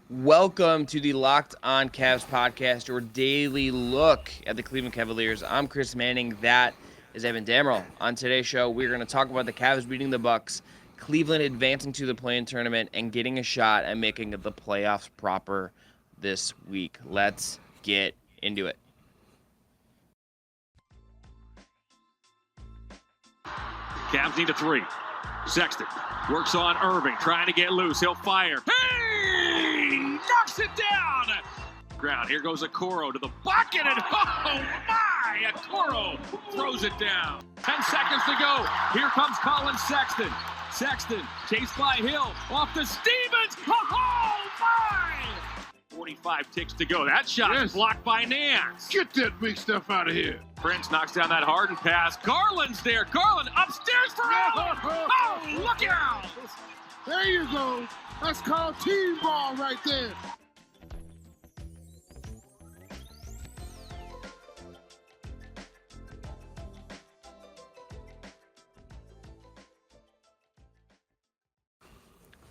Welcome to the Locked On Cavs podcast, your daily look at the Cleveland Cavaliers. I'm Chris Manning. That is Evan Damrell. On today's show, we're going to talk about the Cavs beating the Bucks, Cleveland advancing to the play-in tournament, and getting a shot at making the playoffs proper this week. Let's get into it. Cavs need a three. Sexton works on Irving, trying to get loose. He'll fire. Hey! Knocks it down! Ground. Here goes Okoro to the bucket, and oh my! Okoro throws it down. 10 seconds to go. Here comes Colin Sexton. Sexton chased by Hill. Off to Stevens. Oh my! 45 ticks to go. That shot is blocked by Nance. Get that big stuff out of here. Prince knocks down that Harden pass. Garland's there. Garland upstairs for Allen. Oh, look out! There you go. That's called team ball right there.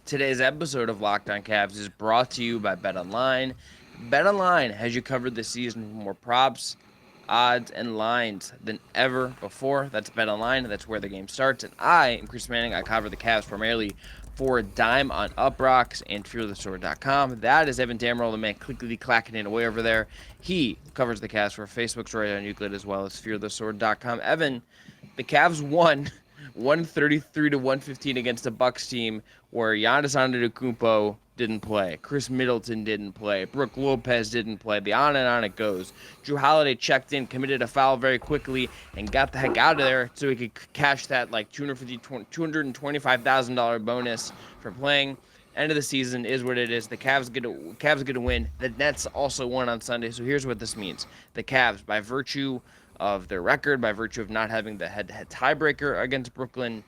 Today's episode of Locked On Cavs is brought to you by BetOnline. BetOnline has you covered this season with more props, odds, and lines than ever before. That's BetOnline. That's where the game starts. And I am Chris Manning. I cover the Cavs primarily for Dime on UpRocks and FearTheSword.com. That is Evan Damrell, the man clickety clacking it away over there. He covers the Cavs for Facebook Story on Euclid as well as FearTheSword.com. Evan, the Cavs won 133 to 115 against a Bucks team where Giannis Antetokounmpo didn't play, Chris Middleton didn't play, Brook Lopez didn't play. The on and on it goes. Drew Holiday checked in, committed a foul very quickly, and got the heck out of there so he could cash that like $225,000 bonus for playing. End of the season is what it is. The Cavs get to win. The Nets also won on Sunday. So here's what this means: the Cavs, by virtue of their record, by virtue of not having the head-to-head tiebreaker against Brooklyn,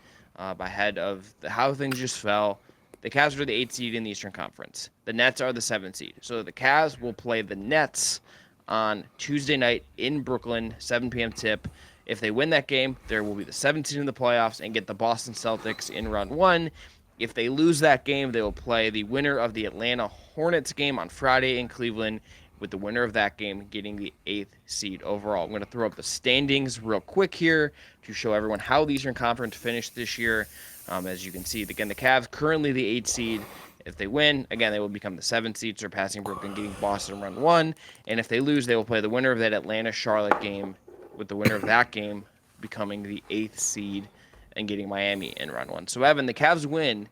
by head of how things just fell, the Cavs are the 8th seed in the Eastern Conference. The Nets are the 7th seed. So the Cavs will play the Nets on Tuesday night in Brooklyn, 7 p.m. tip. If they win that game, there will be the 7th seed in the playoffs and get the Boston Celtics in round 1. If they lose that game, they will play the winner of the Atlanta Hornets game on Friday in Cleveland, with the winner of that game getting the 8th seed overall. I'm going to throw up the standings real quick here to show everyone how the Eastern Conference finished this year. As you can see, again, the Cavs currently the 8th seed. If they win, again, they will become the 7th seed, surpassing Brooklyn, getting Boston in round 1. And if they lose, they will play the winner of that Atlanta-Charlotte game, with the winner of that game becoming the 8th seed and getting Miami in round 1. So, Evan, the Cavs win.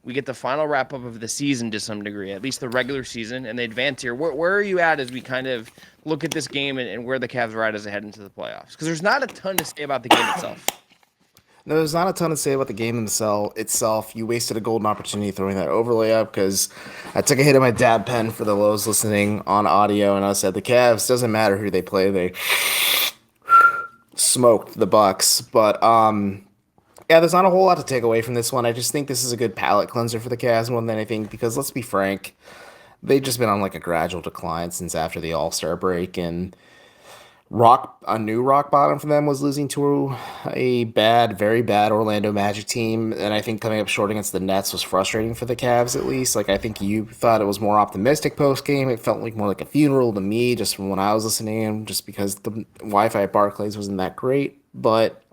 We get the final wrap-up of the season to some degree, at least the regular season, and they advance here. Where are you at as we kind of look at this game and where the Cavs are at as they head into the playoffs? Because there's not a ton to say about the game itself. No, there's not a ton to say about the game itself. You wasted a golden opportunity throwing that overlay up because I took a hit of my dab pen for the lows listening on audio, and I said the Cavs, doesn't matter who they play, they smoked the Bucks. But yeah, there's not a whole lot to take away from this one. I just think this is a good palate cleanser for the Cavs more than anything because, let's be frank, they've just been on like a gradual decline since after the All-Star break, and a new rock bottom for them was losing to a very bad Orlando Magic team, and I think coming up short against the Nets was frustrating for the Cavs at least. Like, I think you thought it was more optimistic post-game. It felt like more like a funeral to me just from when I was listening, just because the Wi-Fi at Barclays wasn't that great, but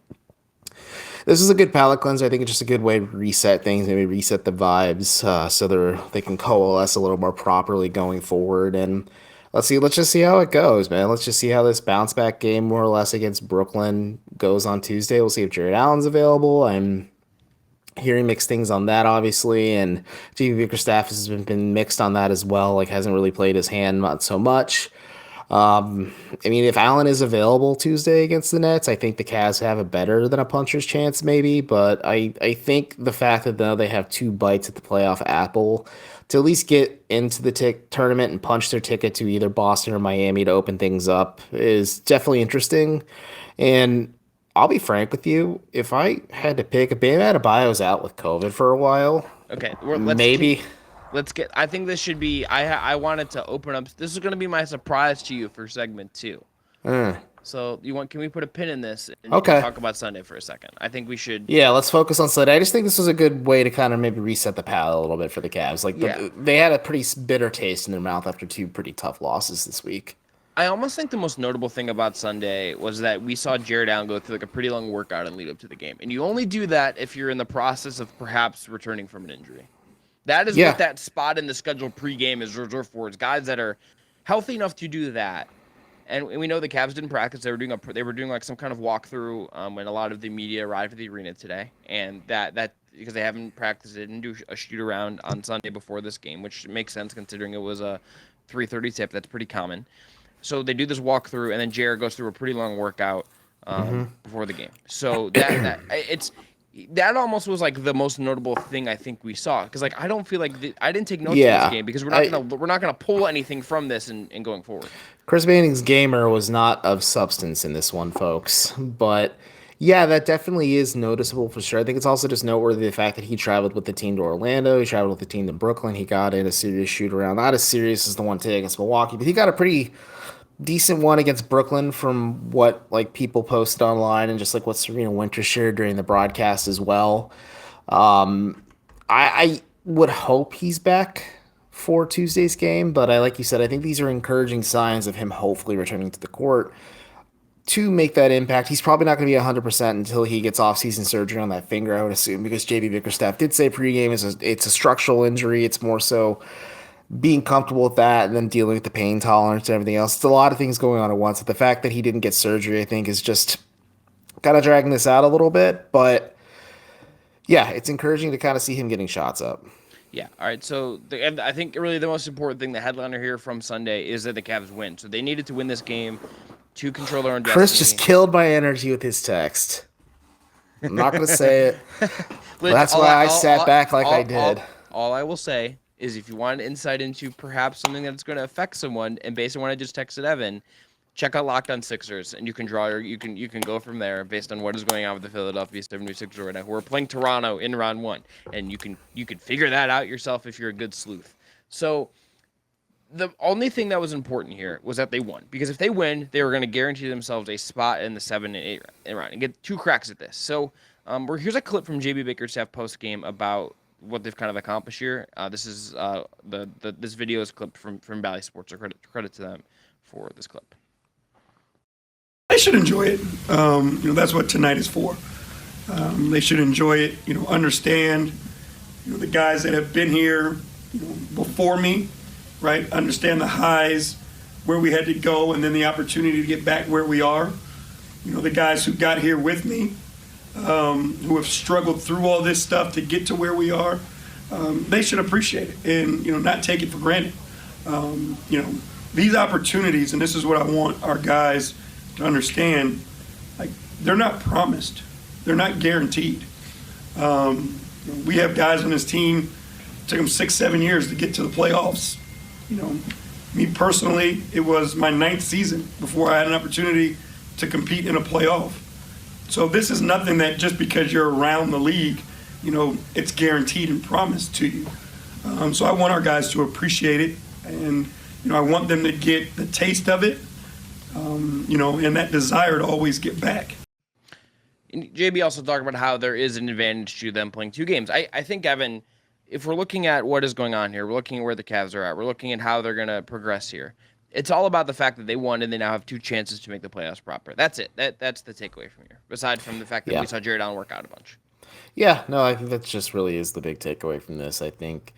this is a good palate cleanser. I think it's just a good way to reset things, maybe reset the vibes, so they can coalesce a little more properly going forward. And let's just see how it goes, man. Let's just see how this bounce back game, more or less, against Brooklyn goes on Tuesday. We'll see if Jared Allen's available. I'm hearing mixed things on that, obviously, and Jimmy Bickerstaff has been mixed on that as well. Like, hasn't really played his hand, not so much. I mean, if Allen is available Tuesday against the Nets, I think the Cavs have a better than a puncher's chance, maybe. But I think the fact that now they have 2 bites at the playoff apple to at least get into the tournament and punch their ticket to either Boston or Miami to open things up is definitely interesting. And I'll be frank with you, if I had to pick, Bam Adebayo's out with COVID for a while. Okay, I think this should be. I wanted to open up. This is going to be my surprise to you for segment 2. So can we put a pin in this and Okay. talk about Sunday for a second? I think we should. Yeah, let's focus on Sunday. I just think this was a good way to kind of maybe reset the palate a little bit for the Cavs. Like Yeah. they had a pretty bitter taste in their mouth after two pretty tough losses this week. I almost think the most notable thing about Sunday was that we saw Jared Allen go through like a pretty long workout and lead up to the game. And you only do that if you're in the process of perhaps returning from an injury. That is Yeah. what that spot in the schedule pregame is reserved for. It's guys that are healthy enough to do that. And we know the Cavs didn't practice. They were doing like some kind of walkthrough when a lot of the media arrived at the arena today. And that because they haven't practiced it and do a shoot around on Sunday before this game, which makes sense considering it was a 3:30 tip. That's pretty common. So they do this walkthrough, and then Jared goes through a pretty long workout before the game. So that almost was like the most notable thing I think we saw, because like I don't feel like I didn't take notes in this game because we're not gonna pull anything from this and going forward. Chris Manning's gamer was not of substance in this one, folks. But yeah, that definitely is noticeable for sure. I think it's also just noteworthy the fact that he traveled with the team to Orlando. He traveled with the team to Brooklyn. He got in a serious shoot around. Not as serious as the one today against Milwaukee, but he got a pretty decent one against Brooklyn from what like people posted online and just like what Serena Winter shared during the broadcast as well. I would hope he's back for Tuesday's game, but like you said, I think these are encouraging signs of him hopefully returning to the court to make that impact. He's probably not going to be 100% until he gets off-season surgery on that finger, I would assume, because JB Bickerstaff did say pregame it's a structural injury. It's more so being comfortable with that and then dealing with the pain tolerance and everything else. It's a lot of things going on at once. The fact that he didn't get surgery, I think, is just kind of dragging this out a little bit. But yeah, it's encouraging to kind of see him getting shots up. Yeah. All right. So I think really the most important thing, the headliner here from Sunday, is that the Cavs win. So they needed to win this game to control their own destiny. Chris just killed my energy with his text. I'm not going to say it. That's why I sat back like I did. All I will say is if you want insight into perhaps something that's going to affect someone, and based on what I just texted Evan, check out Locked On Sixers, and you can go from there based on what is going on with the Philadelphia 76ers right now, who are playing Toronto in round one, and you can figure that out yourself if you're a good sleuth. So the only thing that was important here was that they won, because if they win, they were going to guarantee themselves a spot in the 7 and 8 round and get 2 cracks at this. So here's a clip from JB Bickerstaff post game about what they've kind of accomplished here. This is this video is clipped from Valley Sports. So credit to them for this clip. They should enjoy it. That's what tonight is for. They should enjoy it. Understand. The guys that have been here, before me, right? Understand the highs, where we had to go, and then the opportunity to get back where we are. The guys who got here with me, who have struggled through all this stuff to get to where we are, they should appreciate it and not take it for granted. These opportunities, and this is what I want our guys to understand, like, they're not promised, they're not guaranteed. We have guys on this team, it took them 6-7 years to get to the playoffs. Me personally, it was my 9th season before I had an opportunity to compete in a playoff. So this is nothing that just because you're around the league, it's guaranteed and promised to you. So I want our guys to appreciate it, and I want them to get the taste of it, and that desire to always get back. And JB also talked about how there is an advantage to them playing 2 games. I think, Evan, if we're looking at what is going on here, we're looking at where the Cavs are at, we're looking at how they're going to progress here. It's all about the fact that they won and they now have 2 chances to make the playoffs proper. That's it. That's the takeaway from here, aside from the fact that we saw Jared Allen work out a bunch. Yeah, no, I think that just really is the big takeaway from this. I think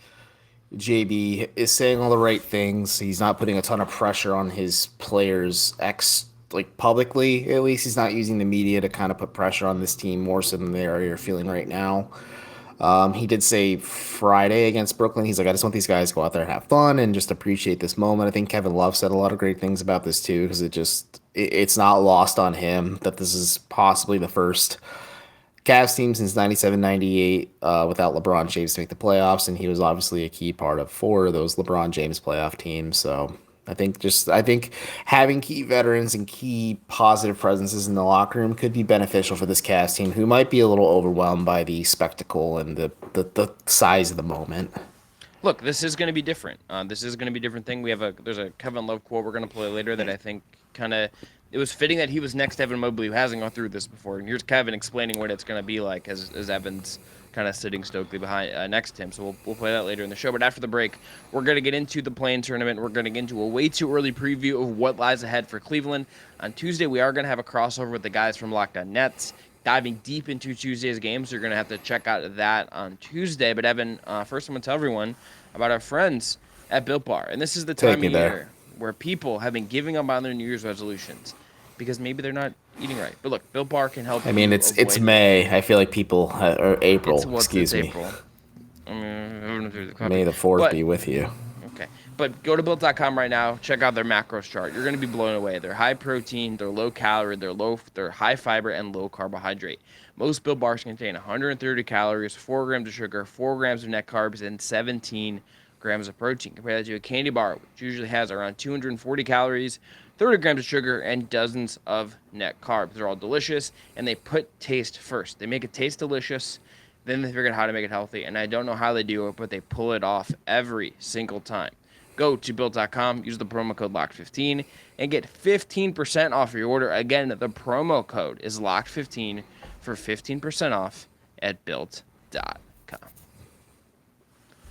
JB is saying all the right things. He's not putting a ton of pressure on his players, publicly at least. He's not using the media to kind of put pressure on this team more so than they are feeling right now. He did say Friday against Brooklyn, he's like, I just want these guys to go out there and have fun and just appreciate this moment. I think Kevin Love said a lot of great things about this too, because it's not lost on him that this is possibly the first Cavs team since 97-98 without LeBron James to make the playoffs, and he was obviously a key part of 4 of those LeBron James playoff teams. So I think having key veterans and key positive presences in the locker room could be beneficial for this Cavs team, who might be a little overwhelmed by the spectacle and the size of the moment. Look, this is going to be different. This is going to be a different thing. There's a Kevin Love quote we're going to play later that I think kind of it was fitting that he was next to Evan Mobley, who hasn't gone through this before. And here's Kevin explaining what it's going to be like as Evan's kind of sitting stokely behind next to him. So we'll play that later in the show. But after the break, we're going to get into the play-in tournament. We're going to get into a way too early preview of what lies ahead for Cleveland. On Tuesday, we are going to have a crossover with the guys from Locked On Nets, diving deep into Tuesday's games. You're going to have to check out that on Tuesday. But Evan, first I'm going to tell everyone about our friends at Built Bar. And this is the time of year where people have been giving up on their New Year's resolutions because maybe they're not eating right. But look, Built Bar can help. I mean, it's May. I feel like people or April. Excuse me. April. May the 4th be with you. Okay, but go to Built.com right now. Check out their macros chart. You're going to be blown away. They're high protein, they're low calorie, they're high fiber and low carbohydrate. Most Built Bars contain 130 calories, 4 grams of sugar, 4 grams of net carbs, and 17 grams of protein. Compare that to a candy bar, which usually has around 240 calories, 30 grams of sugar, and dozens of net carbs. They're all delicious, and they put taste first. They make it taste delicious, then they figure out how to make it healthy, and I don't know how they do it, but they pull it off every single time. Go to Built.com, use the promo code LOCKED15, and get 15% off your order. Again, the promo code is LOCKED15 for 15% off at Built.com.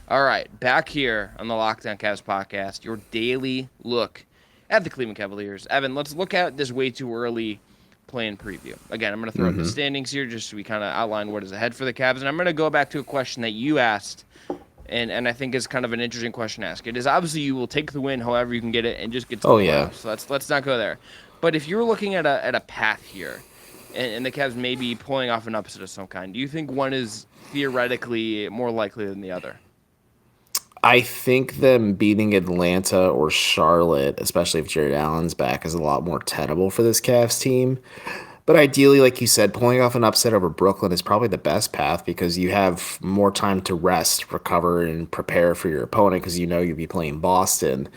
All right, back here on the Locked On Cavs podcast, your daily look at the Cleveland Cavaliers. Evan, let's look at this way too early play-in preview. Again, I'm going to throw up the standings here just so we kind of outline what is ahead for the Cavs. And I'm going to go back to a question that you asked, and I think is kind of an interesting question to ask. It is obviously you will take the win however you can get it and just get to the playoffs. So let's not go there. But if you're looking at a path here, and the Cavs may be pulling off an upset of some kind, do you think one is theoretically more likely than the other? I think them beating Atlanta or Charlotte, especially if Jared Allen's back, is a lot more tenable for this Cavs team. But ideally, like you said, pulling off an upset over Brooklyn is probably the best path because you have more time to rest, recover, and prepare for your opponent because you know you'll be playing Boston.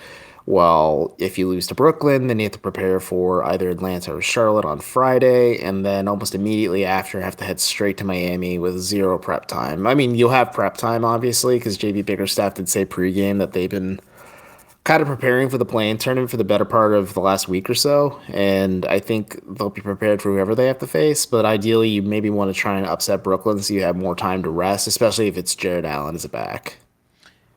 Well, if you lose to Brooklyn, then you have to prepare for either Atlanta or Charlotte on Friday, and then almost immediately after have to head straight to Miami with 0 prep time. I mean, you'll have prep time, obviously, because JB Bickerstaff did say pregame that they've been kind of preparing for the play-in tournament for the better part of the last week or so, and I think they'll be prepared for whoever they have to face, but ideally you maybe want to try and upset Brooklyn so you have more time to rest, especially if it's Jared Allen as a back.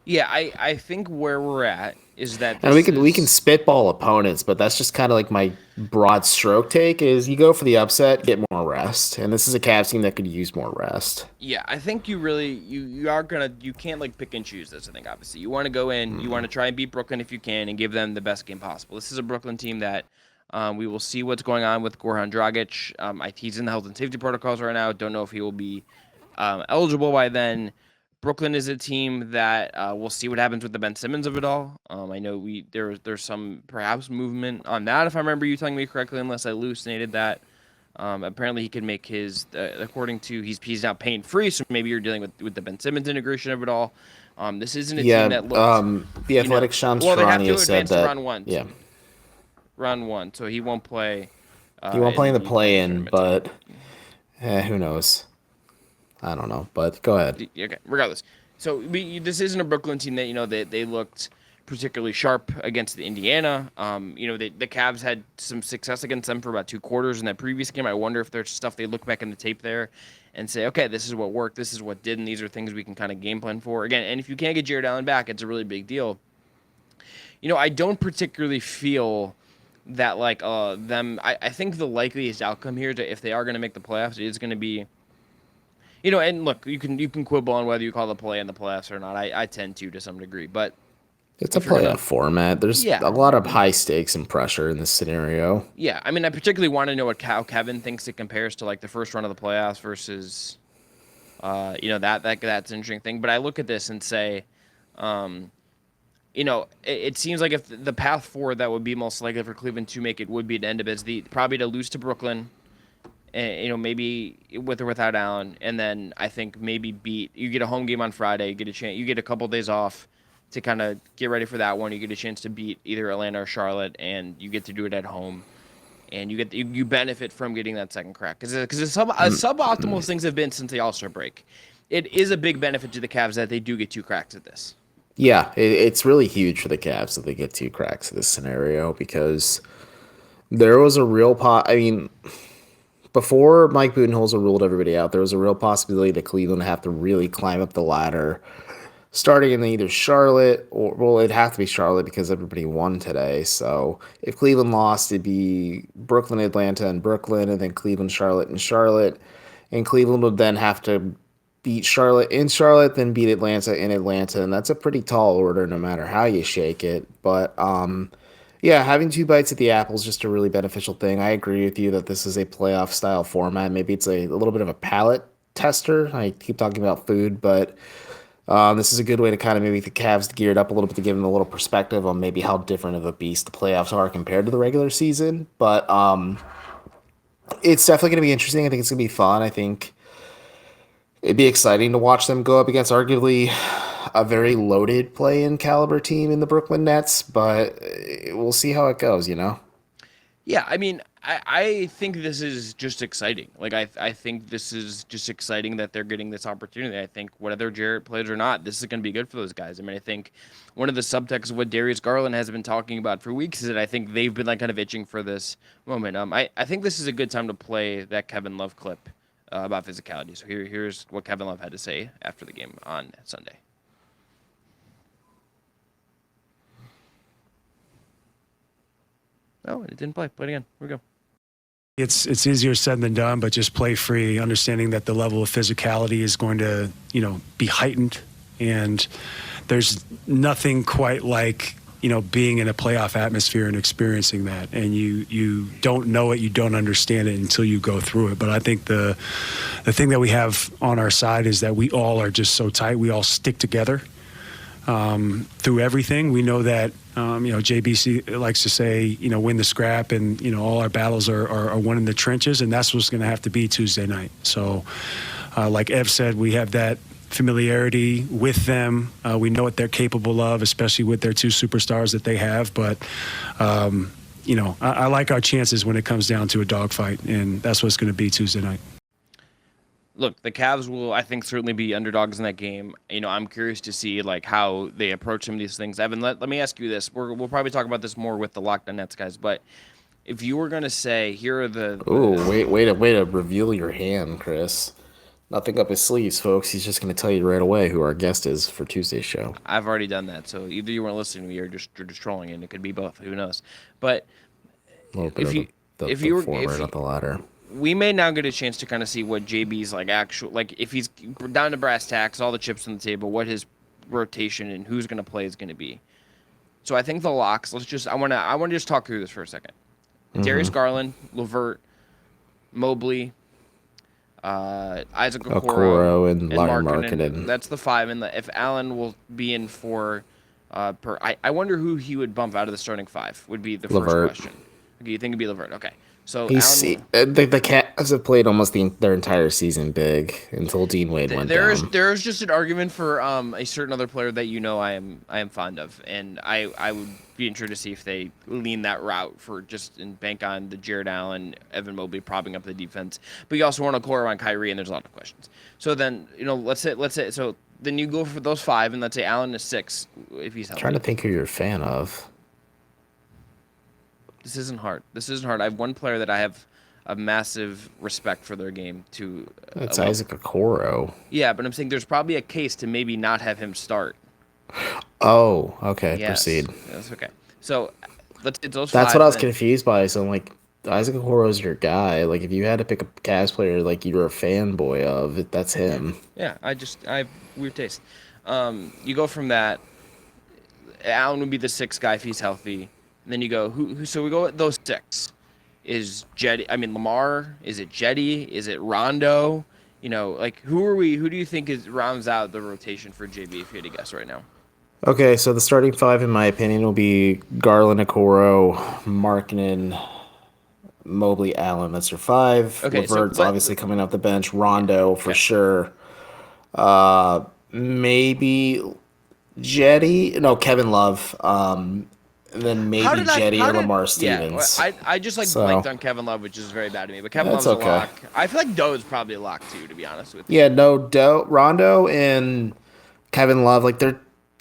Yeah, I think where we're at is that and we can spitball opponents, but that's just kind of like my broad stroke take is you go for the upset, get more rest. And this is a Cavs team that could use more rest. Yeah, I think you really you can't like pick and choose this, I think obviously. You want to go in, you want to try and beat Brooklyn if you can and give them the best game possible. This is a Brooklyn team that we will see what's going on with Goran Dragic. He's in the health and safety protocols right now. Don't know if he will be eligible by then. Brooklyn is a team that we'll see what happens with the Ben Simmons of it all. I know there's some perhaps movement on that, if I remember you telling me correctly, unless I hallucinated that. Apparently he can make his, according to, he's now pain free, so maybe you're dealing with the Ben Simmons integration of it all. This isn't a team that looks... the Athletic Shams Charania said that... Round one, so he won't play... he won't play in the play-in, but who knows? I don't know, but go ahead. Okay, regardless. So this isn't a Brooklyn team that, they looked particularly sharp against the Indiana. The Cavs had some success against them for about 2 quarters in that previous game. I wonder if there's stuff they look back in the tape there and say, okay, this is what worked, this is what didn't, these are things we can kind of game plan for. Again, and if you can't get Jared Allen back, it's a really big deal. I don't particularly feel that I think the likeliest outcome here is that if they are going to make the playoffs, it is going to be... and look, you can quibble on whether you call the play in the playoffs or not. I tend to some degree, but it's a playoff format. There's a lot of high stakes and pressure in this scenario. Yeah, I mean, I particularly want to know how Kevin thinks it compares to the first run of the playoffs versus, that's an interesting thing. But I look at this and say, it seems like if the path forward that would be most likely for Cleveland to make it would be to end up as probably to lose to Brooklyn. And, maybe with or without Allen, and then I think maybe you get a home game on Friday, you get a couple days off to kind of get ready for that one. You get a chance to beat either Atlanta or Charlotte, and you get to do it at home, and you benefit from getting that second crack because as suboptimal as things have been since the All-Star break, it is a big benefit to the Cavs that they do get 2 cracks at this. Yeah, it's really huge for the Cavs that they get 2 cracks at this scenario because There was a real I mean, before Mike Budenholzer ruled everybody out, there was a real possibility that Cleveland would have to really climb up the ladder, starting in either Charlotte or, well, it'd have to be Charlotte because everybody won today. So if Cleveland lost, it'd be Brooklyn, Atlanta, and Brooklyn, and then Cleveland, Charlotte, and Charlotte. And Cleveland would then have to beat Charlotte in Charlotte, then beat Atlanta in Atlanta, and that's a pretty tall order no matter how you shake it. But yeah, having two bites at the apple is just a really beneficial thing. I agree with you that this is a playoff style format. Maybe it's a little bit of a palate tester. I keep talking about food, but this is a good way to kind of maybe get the Cavs geared up a little bit to give them a little perspective on maybe how different of a beast the playoffs are compared to the regular season. But it's definitely going to be interesting. I think it's going to be fun. I think it'd be exciting to watch them go up against arguably a very loaded play-in caliber team in the Brooklyn Nets, but we'll see how it goes, you know? Yeah, I mean, I think this is just exciting. Like, I think this is just exciting that they're getting this opportunity. I think whether Jarrett plays or not, this is going to be good for those guys. I mean, I think one of the subtexts of what Darius Garland has been talking about for weeks is that I think they've been like kind of itching for this moment. I think this is a good time to play that Kevin Love clip about physicality. So here's what Kevin Love had to say after the game on Sunday. Oh, it didn't play. Play it again. Here we go. It's easier said than done, but just play free, understanding that the level of physicality is going to, be heightened. And there's nothing quite like, being in a playoff atmosphere and experiencing that. And you don't know it, you don't understand it until you go through it. But I think the thing that we have on our side is that we all are just so tight. We all stick together through everything. We know that, JBC likes to say, win the scrap, and, all our battles are won in the trenches, and that's what's going to have to be Tuesday night. So, like Ev said, we have that familiarity with them. We know what they're capable of, especially with their two superstars that they have. But, I like our chances when it comes down to a dogfight, and that's what's going to be Tuesday night. Look, the Cavs will, I think, certainly be underdogs in that game. I'm curious to see like how they approach some of these things. Evan, let me ask you this. We'll probably talk about this more with the Locked On Nets guys, but if you were going to say, here are the... Ooh, way to reveal your hand, Chris. Nothing up his sleeves, folks. He's just going to tell you right away who our guest is for Tuesday's show. I've already done that, so either you weren't listening to me or you're just trolling, and it could be both. Who knows? But if you were not the latter. We may now get a chance to kind of see what JB's if he's down to brass tacks, all the chips on the table, what his rotation and who's going to play is going to be. So I think the locks. I want to just talk through this for a second. Mm-hmm. Darius Garland, LeVert, Mobley, Isaac Okoro, and Markkanen. That's the five. And if Allen will be in for I wonder who he would bump out of the starting five would be the LeVert. First question. Okay, you think it'd be LeVert? Okay. So the Cavs have played almost their entire season big until Dean Wade went down. There is just an argument for a certain other player that I am fond of, and I would be interested to see if they lean that route and bank on the Jared Allen, Evan Mobley propping up the defense. But you also want to core on Kyrie, and there's a lot of questions. So then let's say so then you go for those five, and let's say Allen is 6 if he's healthy. I'm trying to think who you're a fan of. This isn't hard. I have one player that I have a massive respect for their game. That's Isaac Okoro. Yeah, but I'm saying there's probably a case to maybe not have him start. Oh, okay. Yes. Proceed. That's okay. So let's get those That's five, what I was confused by. So I'm like, Isaac Okoro is your guy. Like, if you had to pick a Cavs player like you were a fanboy of, that's him. Yeah, I have weird taste. You go from that. Allen would be the 6th guy if he's healthy. And then you go, who? So we go with those 6. Is Jetty? I mean, Lamar? Is it Jetty? Is it Rondo? Who do you think rounds out the rotation for JB if you had to guess right now? Okay, so the starting 5, in my opinion, will be Garland, Okoro, Markkanen, Mobley, Allen. That's your 5. Okay, LeVert's obviously coming off the bench. Rondo for sure. Maybe Jetty. No, Kevin Love. And then maybe Jetty or Lamar Stevens. Yeah, I just blanked on Kevin Love, which is very bad to me. But Kevin Love's a lock. I feel like Doe is probably a lock too, to be honest with you. Yeah, no, Rondo and Kevin Love,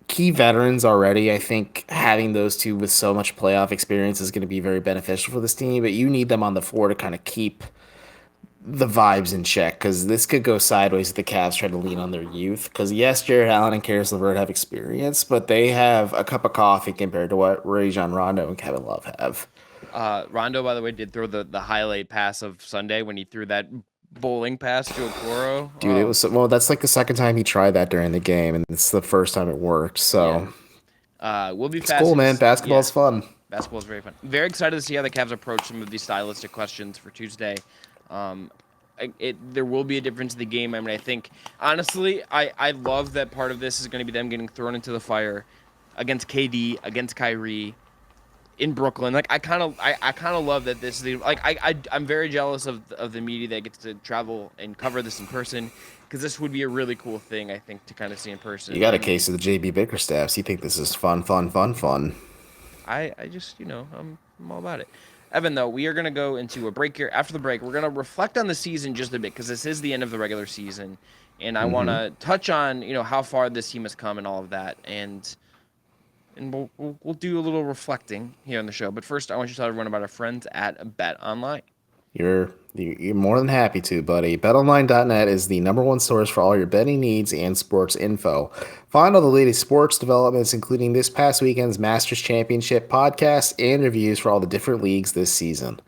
key veterans already. I think having those two with so much playoff experience is going to be very beneficial for this team, but you need them on the floor to kind of keep the vibes in check because this could go sideways if the Cavs try to lean on their youth. Because yes, Jared Allen and Karis LeVert have experience, but they have a cup of coffee compared to what Rajon Rondo and Kevin Love have. Rondo, by the way, did throw the highlight pass of Sunday when he threw that bowling pass to Okoro. Dude, it was well. That's like the second time he tried that during the game, and it's the first time it worked. So we'll be it's cool, man. Basketball's fun. Basketball is very fun. Very excited to see how the Cavs approach some of these stylistic questions for Tuesday. There will be a difference in the game. I mean, I think, honestly, I love that part of this is going to be them getting thrown into the fire against KD, against Kyrie, in Brooklyn. Like, I kind of love that this is, I'm very jealous of the media that gets to travel and cover this in person, because this would be a really cool thing, I think, to kind of see in person. You got a case of the JB Bickerstaffs. You think this is fun. I just, I'm all about it. Evan, though, we are going to go into a break here. After the break, we're going to reflect on the season just a bit, because this is the end of the regular season, and I want to touch on, how far this team has come and all of that, and we'll do a little reflecting here on the show. But first, I want you to tell everyone about our friends at BetOnline. You're more than happy to, buddy. BetOnline.net is the number one source for all your betting needs and sports info. Find all the latest sports developments, including this past weekend's Masters Championship podcasts and reviews for all the different leagues this season.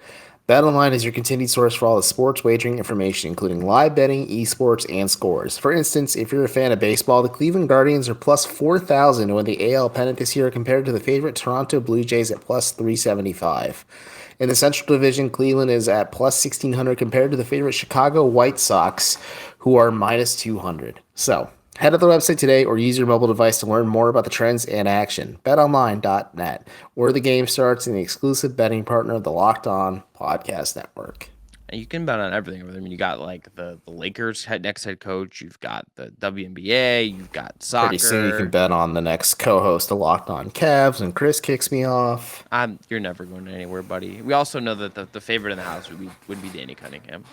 BetOnline is your continued source for all the sports wagering information, including live betting, esports, and scores. For instance, if you're a fan of baseball, the Cleveland Guardians are plus 4,000 to win the AL pennant this year compared to the favorite Toronto Blue Jays at plus 375. In the Central Division, Cleveland is at plus 1,600 compared to the favorite Chicago White Sox, who are minus 200. So, head to the website today or use your mobile device to learn more about the trends and action. BetOnline.net, where the game starts, and the exclusive betting partner of the Locked On Podcast Network. And you can bet on everything. I mean, you got like the Lakers next head coach. You've got the WNBA. You've got soccer. Pretty soon you can bet on the next co-host of Locked On Cavs, and Chris kicks me off. You're never going anywhere, buddy. We also know that the favorite in the house would be Danny Cunningham.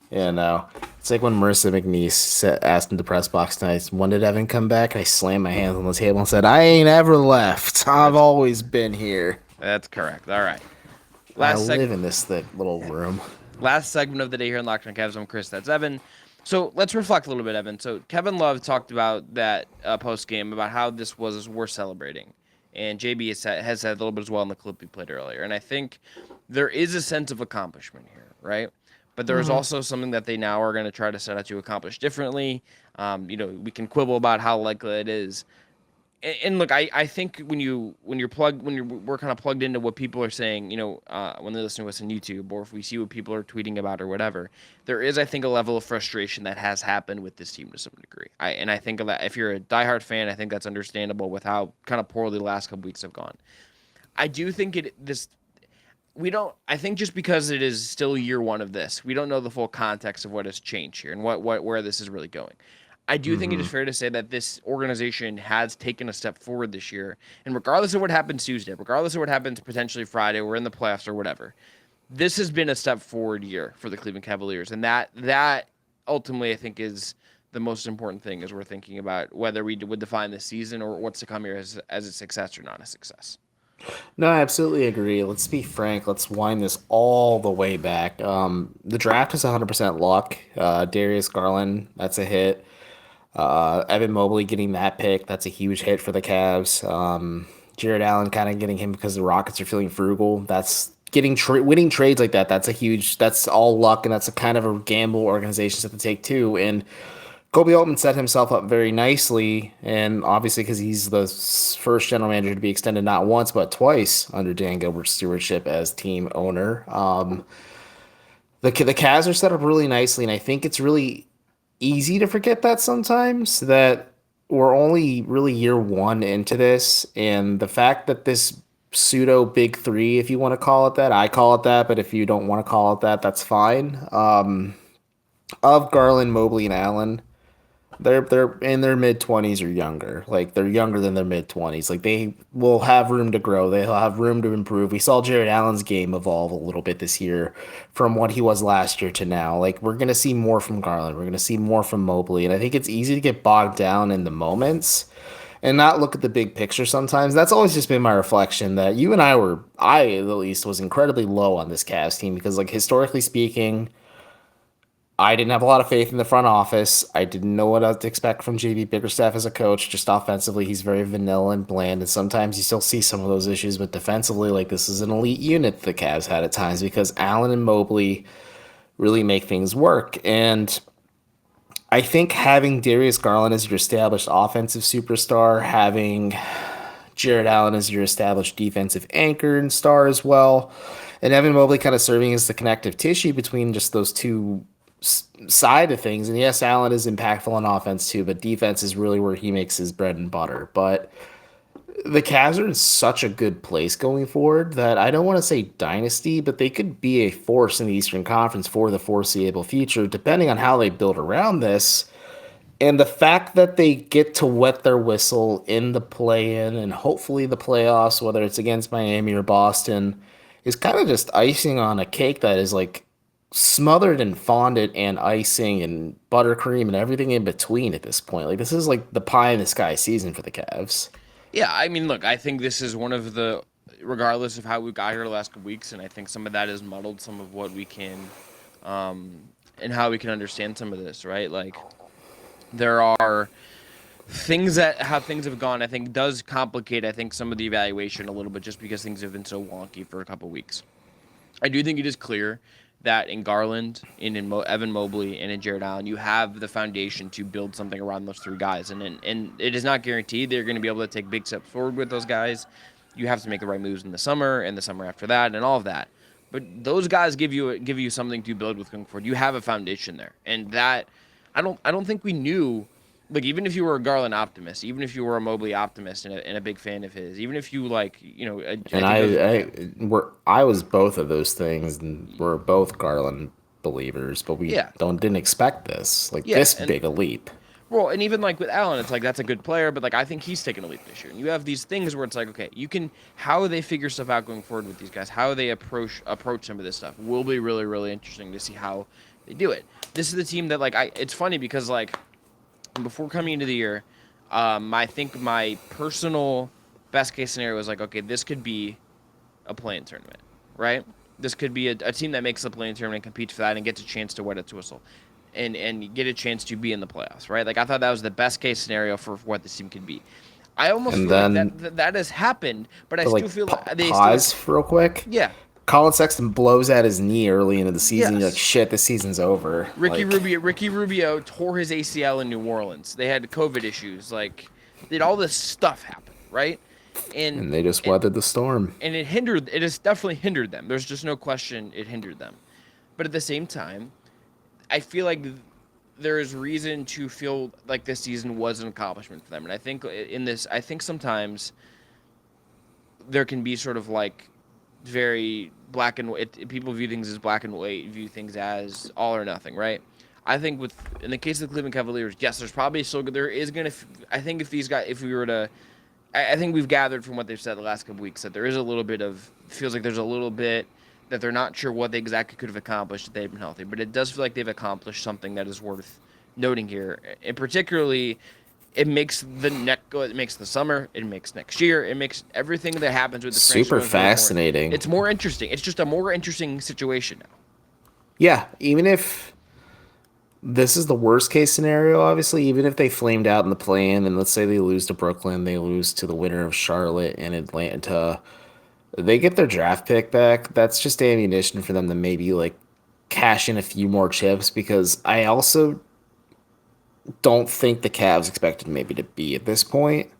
Yeah, no. It's like when Marissa McNeese asked in the press box tonight, when did Evan come back? I slammed my hands on the table and said, I ain't ever left. I've always been here. That's correct. All right. I live in this thick little room. Last segment of the day here on Locked On Cavs. I'm Chris. That's Evan. So let's reflect a little bit, Evan. So Kevin Love talked about that post-game, about how this was worth celebrating. And JB has said a little bit as well in the clip we played earlier. And I think there is a sense of accomplishment here, right? But there is also something that they now are going to try to set out to accomplish differently. We can quibble about how likely it is. And look, I think when we're kind of plugged into what people are saying, when they listen to us on YouTube, or if we see what people are tweeting about or whatever, there is, I think, a level of frustration that has happened with this team to some degree. I think that if you're a diehard fan, I think that's understandable with how kind of poorly the last couple weeks have gone. I do think I think just because it is still year one of this, we don't know the full context of what has changed here and where this is really going. I do think it is fair to say that this organization has taken a step forward this year. And regardless of what happens Tuesday, regardless of what happens potentially Friday, we're in the playoffs or whatever, this has been a step forward year for the Cleveland Cavaliers. And that ultimately, I think, is the most important thing as we're thinking about whether we would define this season or what's to come here as a success or not a success. No, I absolutely agree. Let's be frank. Let's wind this all the way back. The draft is 100% luck. Darius Garland, that's a hit. Evan Mobley getting that pick, that's a huge hit for the Cavs. Jared Allen kind of getting him because the Rockets are feeling frugal. That's winning trades like that. That's all luck, and that's a kind of a gamble organizations have to take too. And Kobe Altman set himself up very nicely, and obviously because he's the first general manager to be extended not once but twice under Dan Gilbert's stewardship as team owner. The Cavs are set up really nicely, and I think it's really easy to forget that sometimes, that we're only really year one into this, and the fact that this pseudo big three, if you want to call it that, I call it that, but if you don't want to call it that, that's fine. Of Garland, Mobley, and Allen, they're in their mid-20s or younger. Like, they're younger than their mid-20s. Like, they will have room to grow. They'll have room to improve. We saw Jared Allen's game evolve a little bit this year from what he was last year to now. Like, we're going to see more from Garland. We're going to see more from Mobley. And I think it's easy to get bogged down in the moments and not look at the big picture sometimes. That's always just been my reflection that I at least was incredibly low on this Cavs team because, like, historically speaking, I didn't have a lot of faith in the front office. I didn't know what to expect from JB Bickerstaff as a coach. Just offensively, he's very vanilla and bland, and sometimes you still see some of those issues. But defensively, like, this is an elite unit the Cavs had at times because Allen and Mobley really make things work. And I think having Darius Garland as your established offensive superstar, having Jared Allen as your established defensive anchor and star as well, and Evan Mobley kind of serving as the connective tissue between just those two side of things. And yes, Allen is impactful on offense too, but defense is really where he makes his bread and butter. But the Cavs are in such a good place going forward that I don't want to say dynasty, but they could be a force in the Eastern Conference for the foreseeable future, depending on how they build around this. And the fact that they get to wet their whistle in the play-in and hopefully the playoffs, whether it's against Miami or Boston, is kind of just icing on a cake that is like smothered in fondant and icing and buttercream and everything in between at this point. Like, this is like the pie in the sky season for the Cavs. Yeah, I mean, look, I think this is one of the, regardless of how we got here the last couple weeks, and I think some of that has muddled some of what we can, and how we can understand some of this, right? Like, there are things that how things have gone, I think, does complicate, I think, some of the evaluation a little bit just because things have been so wonky for a couple weeks. I do think it is clear that in Garland, Evan Mobley, and in Jared Allen, you have the foundation to build something around those three guys. And it is not guaranteed they're going to be able to take big steps forward with those guys. You have to make the right moves in the summer and the summer after that and all of that. But those guys give you something to build with going forward. You have a foundation there, and that I don't think we knew. Like, even if you were a Garland optimist, even if you were a Mobley optimist and a big fan of his, even if you I was both of those things, and we're both Garland believers, but we didn't expect this big a leap. Well, and even like with Allen, it's like that's a good player, but like I think he's taken a leap this year. And you have these things where it's like, okay, how they figure stuff out going forward with these guys, how they approach some of this stuff will be really, really interesting to see how they do it. This is the team that it's funny because like before coming into the year, I think my personal best case scenario was like, okay, this could be a play-in tournament, right? This could be a team that makes the play-in tournament, competes for that, and gets a chance to wet its whistle, and get a chance to be in the playoffs, right? Like I thought that was the best case scenario for what this team could be. I almost feel like that has happened, but I still feel like they pause real quick. Yeah. Colin Sexton blows at his knee early into the season. Yes. You're like, shit, this season's over. Ricky Rubio tore his ACL in New Orleans. They had COVID issues. Like, did all this stuff happen, right? And they just weathered the storm. And it has definitely hindered them. There's just no question it hindered them. But at the same time, I feel like there is reason to feel like this season was an accomplishment for them. And I think sometimes there can be sort of like very black and white. People view things as black and white, view things as all or nothing, right? I think in the case of the Cleveland Cavaliers, yes, there's probably I think I think we've gathered from what they've said the last couple weeks that there is a little bit feels like there's a little bit that they're not sure what they exactly could have accomplished if they've been healthy, but it does feel like they've accomplished something that is worth noting here. And particularly, it makes the net go. It makes the summer. It makes next year. It makes everything that happens with the super fascinating. It's more interesting. It's just a more interesting situation now. Yeah, even if this is the worst case scenario, obviously, even if they flamed out in the play-in, and let's say they lose to Brooklyn, they lose to the winner of Charlotte and Atlanta, they get their draft pick back. That's just ammunition for them to maybe like cash in a few more chips, because I also don't think the Cavs expected maybe to be at this point.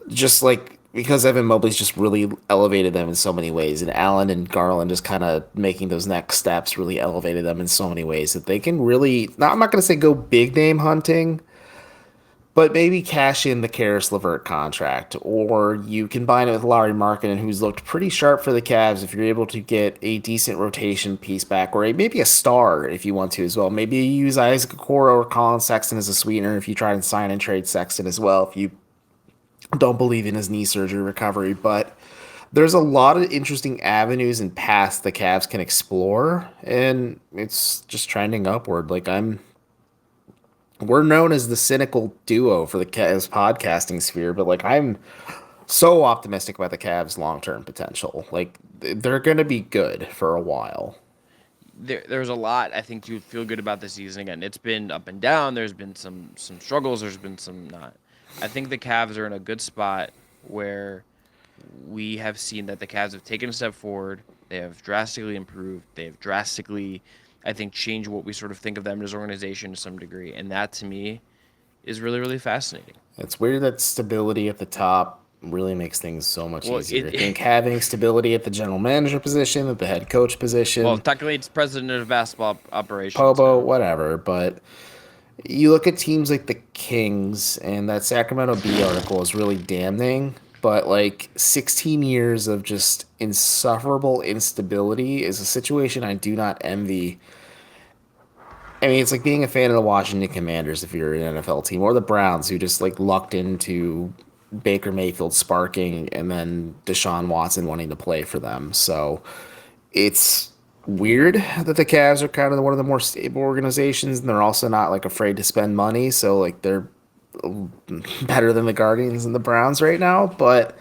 Just like because Evan Mobley's just really elevated them in so many ways, and Allen and Garland just kind of making those next steps really elevated them in so many ways that they can really, I'm not going to say go big name hunting, but maybe cash in the Karis LeVert contract, or you combine it with Lauri Markkanen, who's looked pretty sharp for the Cavs. If you're able to get a decent rotation piece back, or maybe a star if you want to as well. Maybe you use Isaac Okoro or Colin Sexton as a sweetener if you try and sign and trade Sexton as well, if you don't believe in his knee surgery recovery. But there's a lot of interesting avenues and paths the Cavs can explore, and it's just trending upward. Like, I'm we're known as the cynical duo for the Cavs podcasting sphere, but like I'm so optimistic about the Cavs' long-term potential. Like they're going to be good for a while. There's a lot I think you feel good about this season. Again, it's been up and down. There's been some struggles. There's been some not. I think the Cavs are in a good spot where we have seen that the Cavs have taken a step forward. They have drastically improved. They have drastically, I think, changed what we sort of think of them as an organization to some degree. And that, to me, is really, really fascinating. It's weird that stability at the top really makes things so much easier. I think it, having stability at the general manager position, at the head coach position, well, technically, it's president of basketball operations. Pobo, whatever, but you look at teams like the Kings, and that Sacramento Bee article is really damning. But like 16 years of just insufferable instability is a situation I do not envy. I mean, it's like being a fan of the Washington Commanders if you're an NFL team, or the Browns who just like lucked into Baker Mayfield sparking and then Deshaun Watson wanting to play for them. So it's weird that the Cavs are kind of one of the more stable organizations, and they're also not like afraid to spend money. So like they're better than the Guardians and the Browns right now, but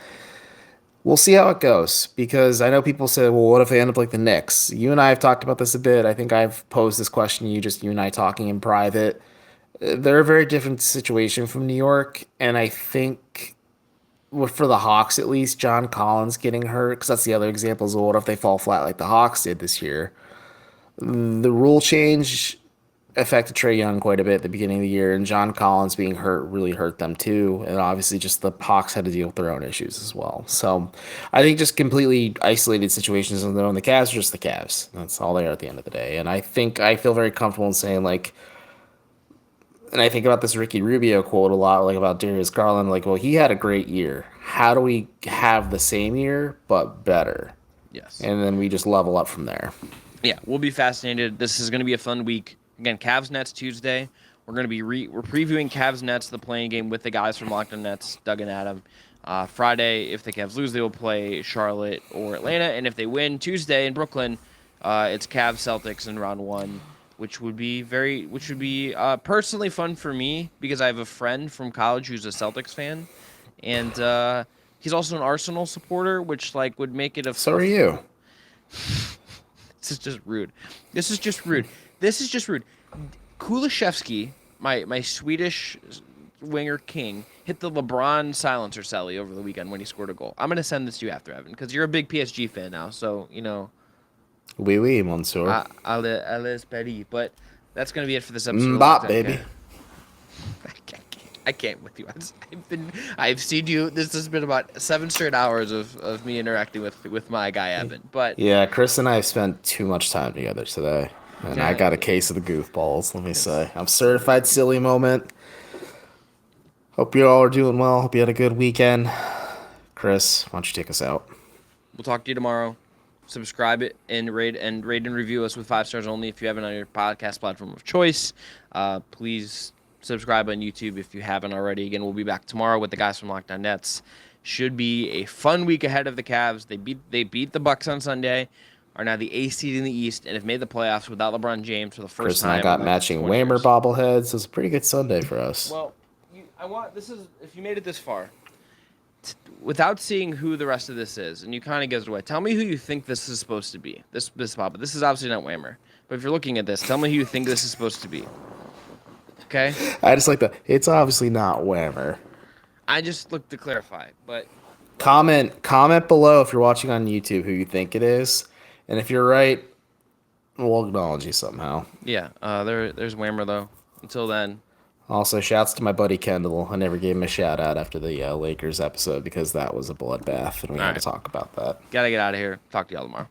we'll see how it goes, because I know people say, well, what if they end up like the Knicks? You and I have talked about this a bit. I think I've posed this question to you and I talking in private. They're a very different situation from New York, and I think for the Hawks at least, John Collins getting hurt, because that's the other example is, well, what if they fall flat like the Hawks did this year? The rule change affected Trae Young quite a bit at the beginning of the year, and John Collins being hurt really hurt them too. And obviously, just the Hawks had to deal with their own issues as well. So, I think just completely isolated situations on their own. The Cavs are just the Cavs. That's all they are at the end of the day. And I think I feel very comfortable in saying like, and I think about this Ricky Rubio quote a lot, like about Darius Garland. Like, well, he had a great year. How do we have the same year but better? Yes. And then we just level up from there. Yeah, we'll be fascinated. This is going to be a fun week. Again, Cavs Nets Tuesday. We're going to be we're previewing Cavs Nets, the playing game with the guys from Locked On Nets, Doug and Adam. Friday, if the Cavs lose, they will play Charlotte or Atlanta, and if they win Tuesday in Brooklyn, it's Cavs Celtics in round one, which would be personally fun for me because I have a friend from college who's a Celtics fan, and he's also an Arsenal supporter, which like would make it a. So are you. This is just rude. This is just rude. Kulishevsky, my Swedish winger king, hit the LeBron silencer Sally over the weekend when he scored a goal. I'm going to send this to you after, Evan, because you're a big PSG fan now. So, you know. Oui, monsieur. Allez, Paris. But that's going to be it for this episode. Bop, baby. I can't with you. I've seen you. This has been about 7 straight hours of me interacting with my guy, Evan. But yeah, Chris and I have spent too much time together today. And I got a case of the goofballs, let me say. I'm certified silly moment. Hope you all are doing well. Hope you had a good weekend. Chris, why don't you take us out? We'll talk to you tomorrow. Subscribe it and rate and review us with 5 stars only if you haven't on your podcast platform of choice. Please subscribe on YouTube if you haven't already. Again, we'll be back tomorrow with the guys from Locked On Nets. Should be a fun week ahead of the Cavs. They beat the Bucks on Sunday. Are now the 8th seed in the East and have made the playoffs without LeBron James for the first Chris time. and I got matching Whammer bobbleheads. So it's a pretty good Sunday for us. Well, if you made it this far, without seeing who the rest of this is, and you kind of give it away, tell me who you think this is supposed to be. This pop. This is obviously not Whammer. But if you're looking at this, tell me who you think this is supposed to be. Okay? I just like that. It's obviously not Whammer. I just looked to clarify, but comment below if you're watching on YouTube who you think it is. And if you're right, we'll acknowledge you somehow. Yeah, there's Whammer, though. Until then. Also, shouts to my buddy Kendall. I never gave him a shout out after the Lakers episode because that was a bloodbath, and we had to talk about that. Gotta get out of here. Talk to y'all tomorrow.